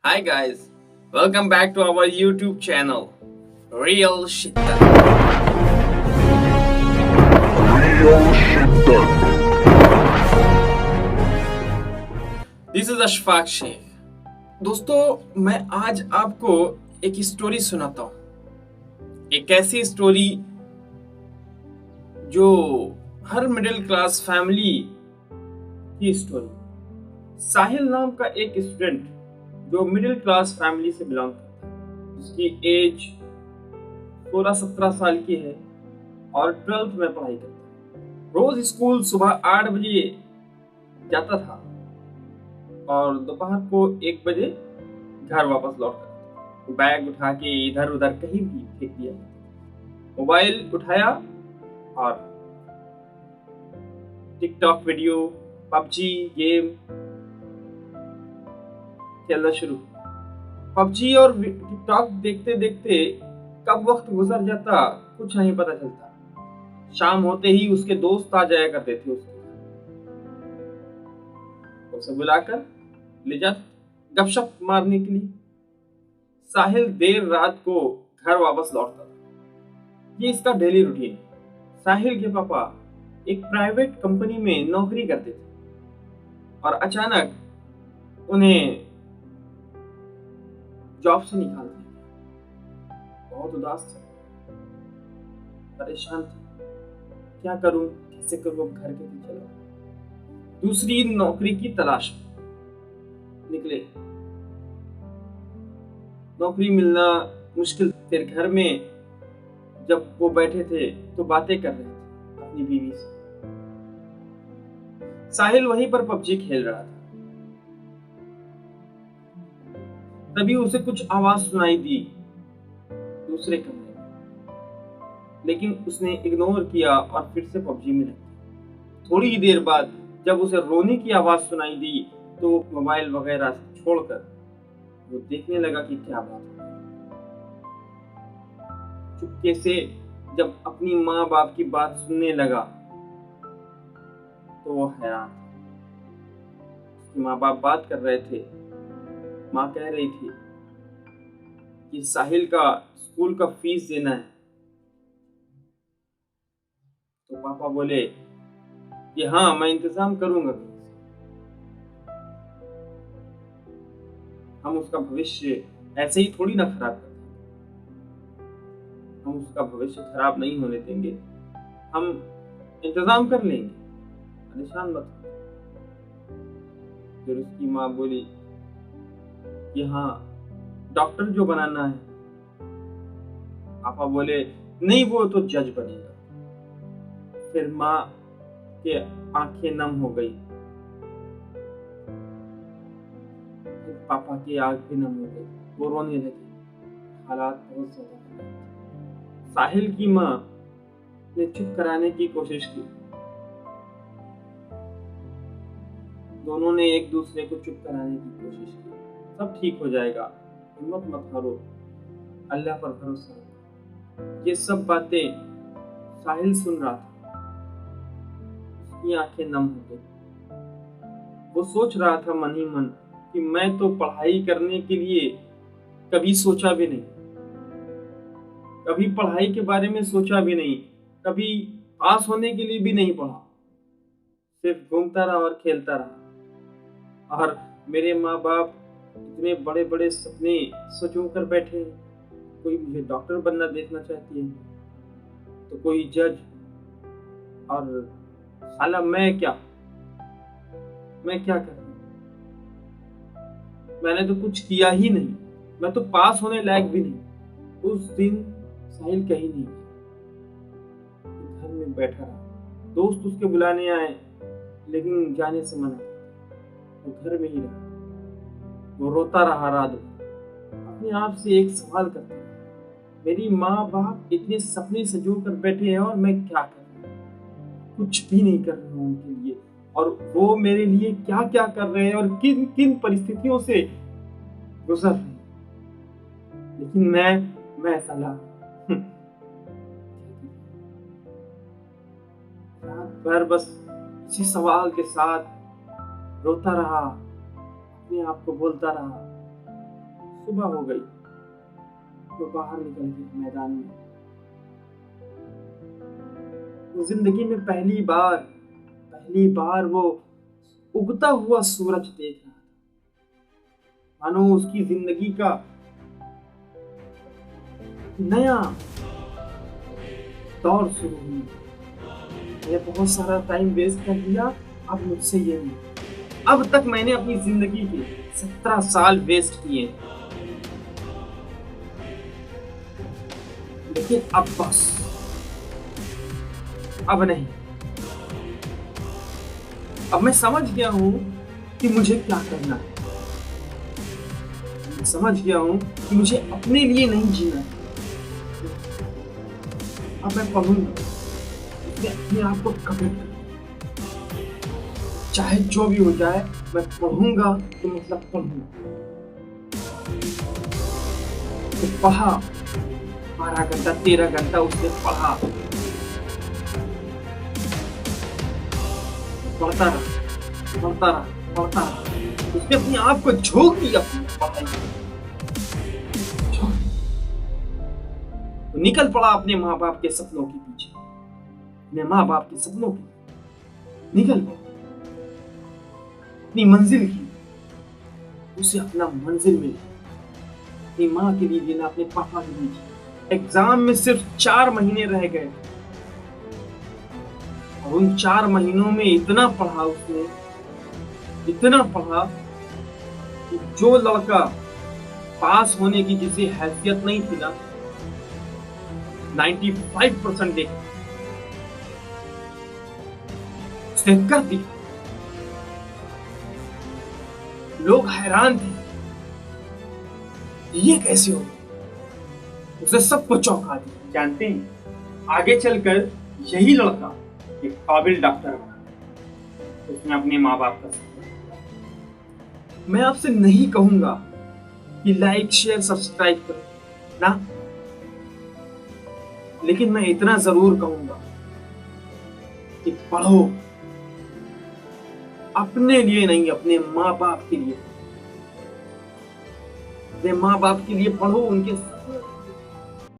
Hi guys, welcome back to our YouTube channel, Real Shiddat. Real Shiddat. This is Ashfaq Sheikh. दोस्तों मैं आज आपको एक स्टोरी सुनाता हूँ। एक ऐसी स्टोरी जो हर मिडिल क्लास फैमिली की स्टोरी। साहिल नाम का एक स्टूडेंट जो मिडिल क्लास फैमिली से बिलोंग करता है, जिसकी एज 16-17 साल की है और 12th में पढ़ाई करता है। रोज स्कूल सुबह 8 बजे जाता था और दोपहर को 1 बजे घर वापस लौटता था। बैग उठा के इधर उधर कहीं भी फेंक दिया। मोबाइल उठाया और टिकटॉक वीडियो, पबजी गेम खेलना शुरू। पबजी और टिकटॉक देखते देखते कब वक्त गुजर जाता कुछ नहीं पता चलता। शाम होते ही उसके दोस्त आ जाया करते थे उसे बुलाकर ले जाते गपशप मारने के लिए। साहिल देर रात को घर वापस लौटता था। ये इसका डेली रूटीन। साहिल के पापा एक प्राइवेट कंपनी में नौकरी करते थे और अचानक उन्हें जॉब से निकाल दिया। बहुत उदास थे, परेशान थे। क्या करूं, कैसे करूं, अब घर के पीछे चलो। दूसरी नौकरी की तलाश में निकले। नौकरी मिलना मुश्किल। फिर घर में जब वो बैठे थे तो बातें कर रहे थे अपनी बीवी से। साहिल वहीं पर पबजी खेल रहा था। तभी उसे कुछ आवाज सुनाई दी दूसरे कमरे में, लेकिन उसने इग्नोर किया और फिर से पबजी में लग गया। थोड़ी ही देर बाद जब उसे रोने की आवाज सुनाई दी तो मोबाइल वगैरह छोड़कर वो देखने लगा कि क्या बात है। चुपके से जब अपनी माँ बाप की बात सुनने लगा तो वो हैरान था। उसके माँ बाप बात कर रहे थे। माँ कह रही थी कि साहिल का स्कूल का फीस देना है। तो पापा बोले कि हाँ, मैं इंतजाम करूंगा। हम उसका भविष्य ऐसे ही थोड़ी ना खराब करते। हम उसका भविष्य खराब नहीं होने देंगे। हम इंतजाम कर लेंगे, परेशान मत हो। फिर उसकी माँ बोली कि हाँ, डॉक्टर जो बनाना है। पापा बोले नहीं, वो तो जज बनेगा। फिर माँ के आंखें नम हो गई। फिर पापा की आंख भी नम हो गई। वो रोने लगे। हालात बहुत ज्यादा खराब थे। साहिल की माँ ने चुप कराने की कोशिश की। दोनों ने एक दूसरे को चुप कराने की कोशिश की। सब ठीक हो जाएगा, हिम्मत मत हारो, अल्लाह पर भरोसा रखो। ये सब बातें साहिल सुन रहा था। उसकी आंखें नम हो गई। वो सोच रहा था मन ही मन कि मैं तो पढ़ाई करने के लिए कभी सोचा भी नहीं, कभी पढ़ाई के बारे में सोचा भी नहीं, कभी पास होने के लिए भी नहीं पढ़ा। सिर्फ घूमता रहा और खेलता रहा। और मेरे माँ बाप इतने बड़े बड़े सपने सजो कर बैठे हैं। कोई मुझे डॉक्टर बनना देखना चाहती है, तो कोई जज। और साला मैं क्या कर रहा हूँ? मैंने तो कुछ किया ही नहीं। मैं तो पास होने लायक भी नहीं। उस दिन साहिल कहीं नहीं गया, घर में बैठा रहा। दोस्त उसके बुलाने आए लेकिन जाने से मना किया। वो घर में ही रहा। वो रोता रहा रात भर। अपने आप से एक सवाल करता रहा, मेरी माँ बाप इतने सपने सजो कर बैठे हैं और मैं क्या कर रहा हूँ? कुछ भी नहीं कर रहा हूँ उनके लिए। और वो मेरे लिए क्या क्या कर रहे हैं और किन किन परिस्थितियों से गुजर रहे हैं। लेकिन मैं साला रात भर बस इसी सवाल के साथ रोता रहा, अपने आप को बोलता रहा सुबह हो गई तो बाहर निकल गया मैदान में। वो जिंदगी में पहली बार वो उगता हुआ सूरज देख रहा था। मानो उसकी जिंदगी का नया दौर शुरू हुई। मैंने बहुत सारा टाइम वेस्ट कर दिया, अब मुझसे ये नहीं। अब तक मैंने अपनी जिंदगी के 17 साल वेस्ट किए, लेकिन अब बस, अब नहीं। अब मैं समझ गया हूं कि मुझे क्या करना है। मैं समझ गया हूं कि मुझे अपने लिए नहीं जीना है। अब मैं पढ़ूंगा, मैं अपने आप को कमिट करूंगा, चाहे जो भी हो जाए। मैं पढ़ूंगा तो मतलब पढ़ूंगा। तो पढ़ा 12 घंटा 13 घंटा उसने पढ़ा, पढ़ता रहा। उसने अपने आप को झोंक दिया अपनी पढ़ाई में। तो निकल पड़ा अपने माँ बाप के सपनों के पीछे, अपने माँ बाप के सपनों के निकल पड़ा। अपनी मंजिल की, उसे अपना मंजिल मिला। अपनी माँ के लिए जीना, अपने पापा के लिए जीना। एग्जाम में सिर्फ 4 महीने रह गए और उन 4 महीनों में इतना पढ़ा उसने, इतना पढ़ा कि जो लड़का पास होने की जिसे हैसियत नहीं थी ना, 95% देख उसने कर दिया। लोग हैरान थे, ये कैसे हो? उसे सबको चौंका दिया। जानते हैं, आगे चलकर यही लड़का एक काबिल डॉक्टर बना। उसने अपने माँ बाप का सपना पूरा। मैं आपसे नहीं कहूंगा कि लाइक शेयर सब्सक्राइब करो ना, लेकिन मैं इतना जरूर कहूंगा कि पढ़ो। अपने लिए नहीं, अपने माँ बाप के लिए। अपने माँ बाप के लिए पढ़ो, उनके